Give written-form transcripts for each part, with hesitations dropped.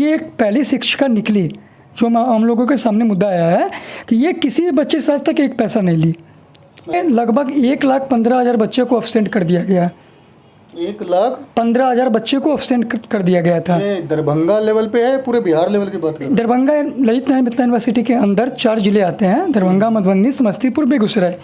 ये एक पहली शिक्षिका निकली जो हम लोगों के सामने मुद्दा आया है कि ये किसी भी बच्चे से आज तक एक पैसा नहीं ली। लगभग 1,15,000 बच्चे को अब्सेंट कर दिया गया। 1,15,000 बच्चे को अब्सेंट कर दिया गया था। दरभंगा लेवल पे है, पूरे बिहार लेवल की बात करें? दरभंगा ललित नारायण मिथिला यूनिवर्सिटी के अंदर 4 जिले आते हैं, दरभंगा, मधुबनी, समस्तीपुर, बेगूसराय।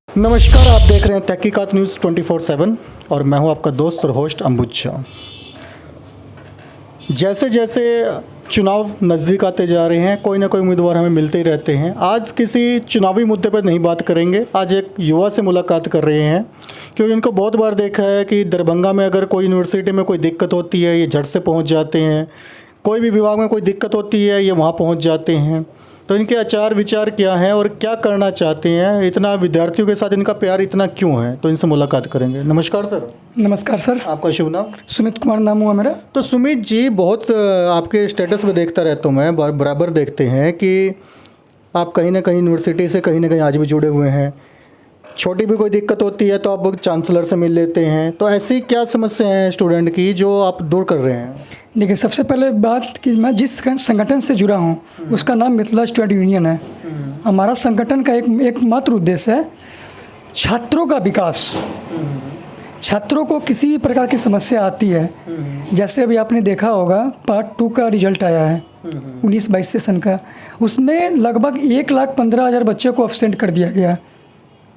नमस्कार, आप देख रहे हैं तहकीकात न्यूज़ 24/7 और मैं हूं आपका दोस्त और होस्ट अंबुजा। जैसे जैसे चुनाव नज़दीक आते जा रहे हैं, कोई ना कोई उम्मीदवार हमें मिलते ही रहते हैं। आज किसी चुनावी मुद्दे पर नहीं बात करेंगे, आज एक युवा से मुलाकात कर रहे हैं क्योंकि इनको बहुत बार देखा है कि दरभंगा में अगर कोई यूनिवर्सिटी में कोई दिक्कत होती है ये झट से पहुंच जाते हैं, कोई भी विभाग में कोई दिक्कत होती है ये वहां पहुंच जाते हैं। तो इनके आचार विचार क्या हैं और क्या करना चाहते हैं, इतना विद्यार्थियों के साथ इनका प्यार इतना क्यों है, तो इनसे मुलाकात करेंगे। नमस्कार सर। नमस्कार सर। आपका शुभ नाम? सुमित कुमार नाम हुआ मेरा। तो सुमित जी, बहुत आपके स्टेटस में देखता रहता हूँ मैं, बराबर देखते हैं कि आप कहीं ना कहीं यूनिवर्सिटी से कहीं ना कहीं आज भी जुड़े हुए हैं। छोटी भी कोई दिक्कत होती है तो आप चांसलर से मिल लेते हैं। तो ऐसी क्या समस्या है स्टूडेंट की जो आप दूर कर रहे हैं? देखिए, सबसे पहले बात कि मैं जिस संगठन से जुड़ा हूँ उसका नाम मिथिला स्टूडेंट यूनियन है। हमारा संगठन का एकमात्र उद्देश्य है छात्रों का विकास। छात्रों को किसी भी प्रकार की समस्या आती है, जैसे अभी आपने देखा होगा पार्ट 2 का रिजल्ट आया है 19-22 सेशन का, उसमें लगभग 1,15,000 बच्चे को अब्सेंट कर दिया गया।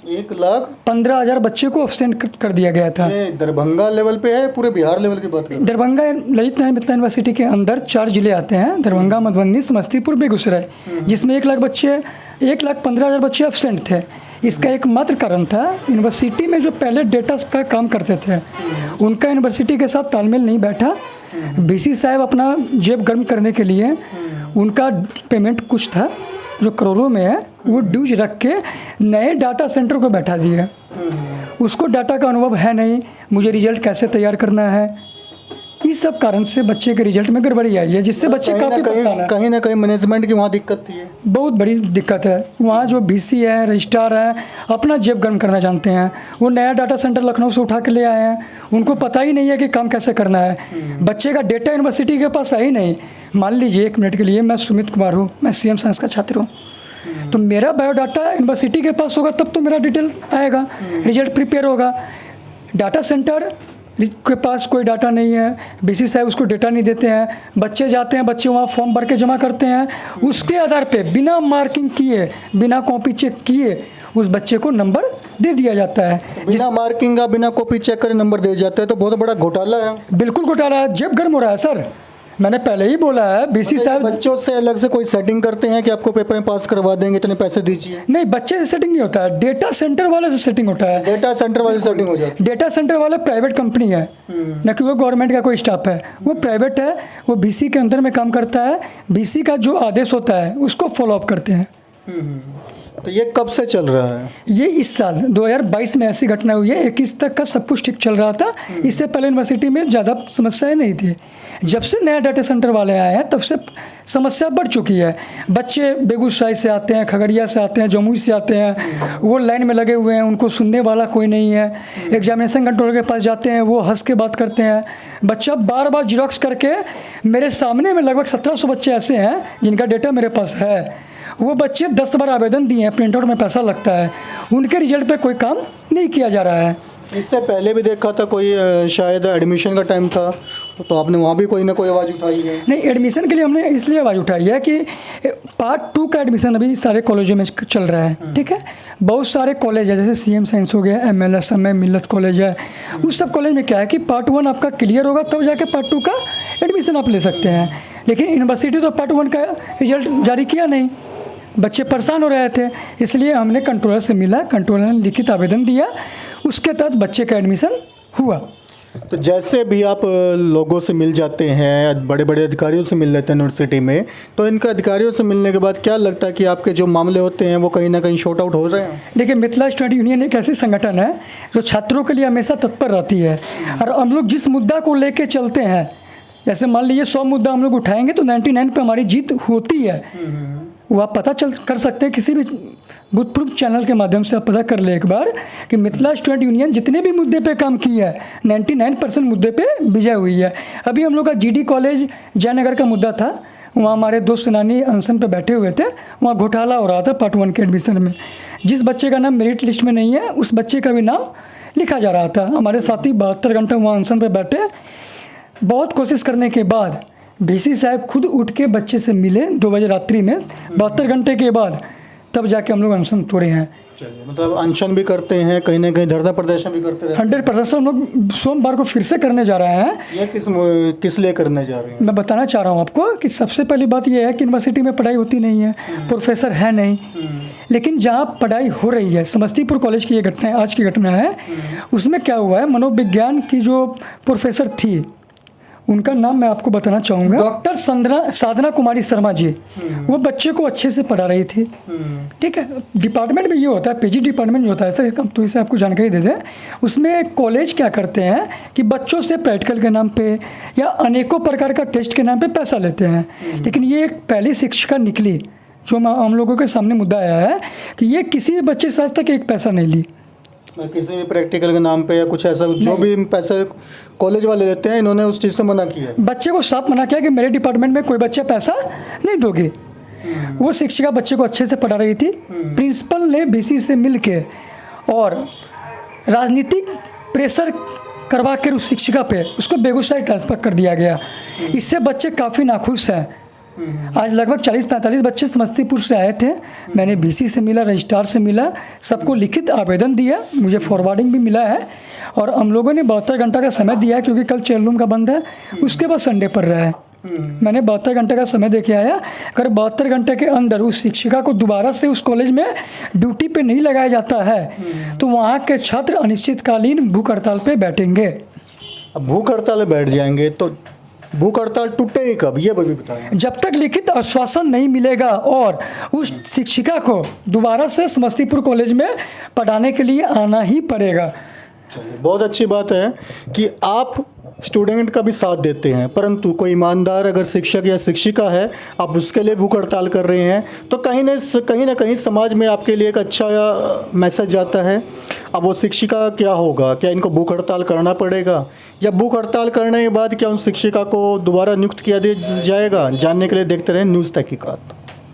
1,15,000 बच्चे को अब्सेंट कर दिया गया था। दरभंगा लेवल पे है, पूरे बिहार लेवल की बात करें? दरभंगा ललित नारायण मिथिला यूनिवर्सिटी के अंदर 4 जिले आते हैं, दरभंगा, मधुबनी, समस्तीपुर, बेगूसराय, जिसमें 1,15,000 बच्चे अब्सेंट थे। इसका एकमात्र कारण था यूनिवर्सिटी में जो पहले डेटा का काम करते थे उनका यूनिवर्सिटी के साथ तालमेल नहीं बैठा। बीसी साहब अपना जेब गर्म करने के लिए उनका पेमेंट कुछ था जो करोड़ों में है, वो ड्यूज रख के नए डाटा सेंटर को बैठा दिए। उसको डाटा का अनुभव है नहीं, मुझे रिजल्ट कैसे तैयार करना है, इस सब कारण से बच्चे के रिजल्ट में गड़बड़ी आई है, जिससे बच्चे काफ़ी परेशान है। कहीं ना कहीं मैनेजमेंट की वहाँ दिक्कत थी, बहुत बड़ी दिक्कत है। वहाँ जो बीसी है, रजिस्ट्रार है, अपना जेब गर्म करना जानते हैं। वो नया डाटा सेंटर लखनऊ से उठा के ले आए हैं, उनको पता ही नहीं है कि काम कैसे करना है। बच्चे का डेटा यूनिवर्सिटी के पास है ही नहीं। मान लीजिए 1 मिनट के लिए, मैं सुमित कुमार हूँ, मैं CM साइंस का छात्र हूँ, तो मेरा बायोडाटा यूनिवर्सिटी के पास होगा तब तो मेरा डिटेल आएगा, रिजल्ट प्रिपेयर होगा। डाटा सेंटर के पास कोई डाटा नहीं है, बीसी साहब उसको डेटा नहीं देते हैं। बच्चे जाते हैं, बच्चे वहाँ फॉर्म भर के जमा करते हैं, उसके आधार पे बिना मार्किंग किए, बिना कॉपी चेक किए उस बच्चे को नंबर दे दिया जाता है। बिना मार्किंग का, बिना कॉपी चेक करे नंबर दे जाता है, तो बहुत बड़ा घोटाला है। बिल्कुल घोटाला है, जेब गर्म हो रहा है सर। मैंने पहले ही बोला है, बीसी साहब बच्चों से अलग से कोई सेटिंग करते हैं कि आपको पेपर में पास करवा देंगे, इतने पैसे दीजिए? नहीं, बच्चे से सेटिंग नहीं होता है, डेटा सेंटर वाले से सेटिंग होता है। डेटा सेंटर वाले से सेटिंग हो जाती है। डेटा सेंटर वाले प्राइवेट कंपनी है, न कि वो गवर्नमेंट का कोई स्टाफ है, वो प्राइवेट है, वो बीसी के अंदर में काम करता है। बीसी का जो आदेश होता है उसको फॉलो अप करते हैं। तो ये कब से चल रहा है? ये इस साल 2022 में ऐसी घटना हुई है। 21 तक का सब कुछ ठीक चल रहा था। इससे पहले यूनिवर्सिटी में ज़्यादा समस्याएं नहीं थी। जब से नया डाटा सेंटर वाले आए हैं तब से समस्या बढ़ चुकी है। बच्चे बेगूसराय से आते हैं, खगड़िया से आते हैं, जमुई से आते हैं, वो लाइन में लगे हुए हैं, उनको सुनने वाला कोई नहीं है। एग्जामिनेशन कंट्रोलर के पास जाते हैं, वो हंस के बात करते हैं। बच्चा बार बार जिरोक्स करके, मेरे सामने में लगभग 1700 बच्चे ऐसे हैं जिनका डेटा मेरे पास है। वो बच्चे 10 बार आवेदन दिए हैं, प्रिंट आउट में पैसा लगता है, उनके रिजल्ट पे कोई काम नहीं किया जा रहा है। इससे पहले भी देखा था कोई, शायद एडमिशन का टाइम था, तो आपने वहाँ भी कोई ना कोई आवाज़ उठाई है? नहीं, एडमिशन के लिए हमने इसलिए आवाज़ उठाई है कि पार्ट 2 का एडमिशन अभी सारे कॉलेजों में चल रहा है। ठीक है, बहुत सारे कॉलेज है, जैसे CM साइंस हो गया, MLSM है, मिल्लत कॉलेज है। उस सब कॉलेज में क्या है कि पार्ट 1 आपका क्लियर होगा तब जाके पार्ट 2 का एडमिशन आप ले सकते हैं। लेकिन यूनिवर्सिटी तो पार्ट 1 का रिजल्ट जारी किया नहीं, बच्चे परेशान हो रहे थे, इसलिए हमने कंट्रोलर से मिला, कंट्रोलर ने लिखित आवेदन दिया, उसके तहत बच्चे का एडमिशन हुआ। तो जैसे भी आप लोगों से मिल जाते हैं, बड़े बड़े अधिकारियों से मिल लेते हैं यूनिवर्सिटी में, तो इनके अधिकारियों से मिलने के बाद क्या लगता है कि आपके जो मामले होते हैं वो कहीं ना कहीं शॉर्ट आउट हो रहे हैं? देखिए, मिथिला स्टूडेंट यूनियन एक ऐसी संगठन है जो छात्रों के लिए हमेशा तत्पर रहती है। और हम लोग जिस मुद्दा को लेके चलते हैं, जैसे मान लीजिए 100 मुद्दा हम लोग उठाएंगे तो 99 पे हमारी जीत होती है। वो आप पता चल कर सकते हैं, किसी भी भूतपूर्व चैनल के माध्यम से आप पता कर ले एक बार कि मिथिला स्टूडेंट यूनियन जितने भी मुद्दे पे काम किया है 99% मुद्दे पे विजय हुई है। अभी हम लोग का GD कॉलेज जयनगर का मुद्दा था, वहाँ हमारे दो सेनानी अनशन पे बैठे हुए थे, वहाँ घोटाला हो रहा था पार्ट 1 के एडमिशन में। जिस बच्चे का नाम मेरिट लिस्ट में नहीं है उस बच्चे का भी नाम लिखा जा रहा था। हमारे साथी 72 घंटा वहाँ अनशन पे बैठे, बहुत कोशिश करने के बाद VC साहब खुद उठ के बच्चे से मिले 2 बजे रात्रि में, 72 घंटे के बाद तब जाके हम लोग अनशन तोड़े हैं। चलिए, मतलब अनशन भी करते हैं, कहीं ना कहीं धरना प्रदर्शन भी करते रहते 100% हम लोग सोमवार को फिर से करने जा रहे हैं। हैं। ये किस लिए करने जा रहे हैं? मैं बताना चाह रहा हूँ आपको कि सबसे पहली बात यह है कि यूनिवर्सिटी में पढ़ाई होती नहीं है, प्रोफेसर है नहीं, लेकिन जहाँ पढ़ाई हो रही है, समस्तीपुर कॉलेज की ये घटना है, आज की घटना है, उसमें क्या हुआ है, मनोविज्ञान की जो प्रोफेसर थी उनका नाम मैं आपको बताना चाहूँगा, डॉक्टर साधना कुमारी शर्मा जी, वो बच्चे को अच्छे से पढ़ा रही थी। ठीक है, डिपार्टमेंट में ये होता है, PG डिपार्टमेंट जो होता है सर, तो इसे आपको जानकारी दे दें, उसमें कॉलेज क्या करते हैं कि बच्चों से प्रैक्टिकल के नाम पे या अनेकों प्रकार का टेस्ट के नाम पे पैसा लेते हैं। लेकिन ये एक पहली शिक्षिका निकली जो हम लोगों के सामने मुद्दा आया है कि ये किसी भी बच्चे से आज तक एक पैसा नहीं ली, किसी भी प्रैक्टिकल के नाम पे या कुछ ऐसा जो भी पैसे कॉलेज वाले लेते हैं, इन्होंने उस चीज़ से मना किया है। बच्चे को साफ मना किया कि मेरे डिपार्टमेंट में कोई बच्चा पैसा नहीं दोगे। वो शिक्षिका बच्चे को अच्छे से पढ़ा रही थी, प्रिंसिपल ने VC से मिल के और राजनीतिक प्रेशर करवा कर उस शिक्षिका पे उसको बेगूसराय ट्रांसफ़र कर दिया गया। इससे बच्चे काफ़ी नाखुश हैं। आज लगभग 40-45 बच्चे समस्तीपुर से आए थे, मैंने VC से मिला, रजिस्ट्रार से मिला, सबको लिखित आवेदन दिया, मुझे फॉरवर्डिंग भी मिला है और हम लोगों ने 72 घंटा का समय दिया है क्योंकि कल चेयर रूम का बंद है, उसके बाद संडे पर रहा है। मैंने 72 घंटे का समय दे के आया। अगर 72 घंटे के अंदर उस शिक्षिका को दोबारा से उस कॉलेज में ड्यूटी पे नहीं लगाया जाता है तो वहाँ के छात्र अनिश्चितकालीन भूख हड़ताल पे बैठेंगे। अब भूख हड़ताल बैठ जाएंगे तो भूख हड़ताल टूटेगी कब, ये भी बताएं। जब तक लिखित आश्वासन नहीं मिलेगा और उस शिक्षिका को दोबारा से समस्तीपुर कॉलेज में पढ़ाने के लिए आना ही पड़ेगा। चलिए, बहुत अच्छी बात है कि आप स्टूडेंट का भी साथ देते हैं, परंतु कोई ईमानदार अगर शिक्षक या शिक्षिका है, आप उसके लिए भूख हड़ताल कर रहे हैं तो कहीं ना कहीं समाज में आपके लिए एक अच्छा मैसेज जाता है। अब वो शिक्षिका क्या होगा, क्या इनको भूख हड़ताल करना पड़ेगा या भूख हड़ताल करने के बाद क्या उन शिक्षिका को दोबारा नियुक्त किया जाएगा? जानने के लिए देखते रहें न्यूज़ तहकीकात।